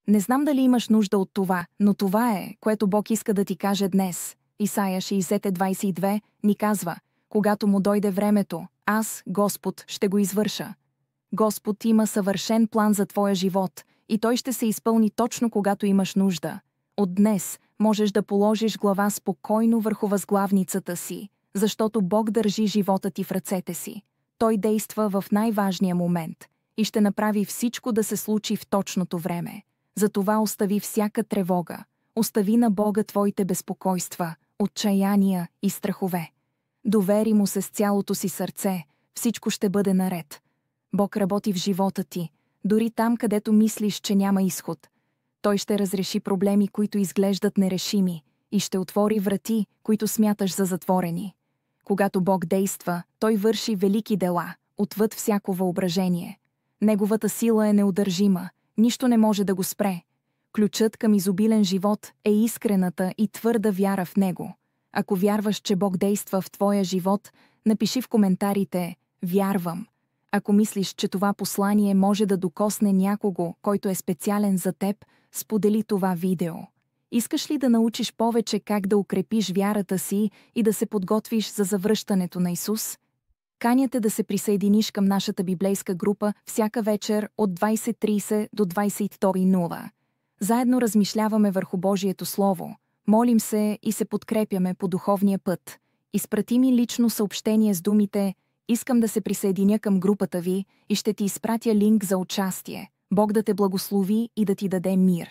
Не знам дали имаш нужда от това, но това е, което Бог иска да ти каже днес. Исаия 60:22 ни казва: когато му дойде времето, аз, Господ, ще го извърша. Господ има съвършен план за твоя живот и той ще се изпълни точно когато имаш нужда. От днес можеш да положиш глава спокойно върху възглавницата си, защото Бог държи живота ти в ръцете си. Той действа в най-важния момент и ще направи всичко да се случи в точното време. Затова остави всяка тревога, остави на Бога твоите безпокойства, отчаяния и страхове. Довери му се с цялото си сърце, всичко ще бъде наред. Бог работи в живота ти, дори там, където мислиш, че няма изход. Той ще разреши проблеми, които изглеждат нерешими, и ще отвори врати, които смяташ за затворени. Когато Бог действа, Той върши велики дела, отвъд всяко въображение. Неговата сила е неудържима, нищо не може да го спре. Ключът към изобилен живот е искрената и твърда вяра в Него. Ако вярваш, че Бог действа в твоя живот, напиши в коментарите «Вярвам». Ако мислиш, че това послание може да докосне някого, който е специален за теб, сподели това видео. Искаш ли да научиш повече как да укрепиш вярата си и да се подготвиш за завръщането на Исус? Каня те да се присъединиш към нашата библейска група всяка вечер от 20:30 до 22:00. Заедно размишляваме върху Божието Слово, молим се и се подкрепяме по духовния път. Изпрати ми лично съобщение с думите «Искам да се присъединя към групата ви» и ще ти изпратя линк за участие. Бог да те благослови и да ти даде мир.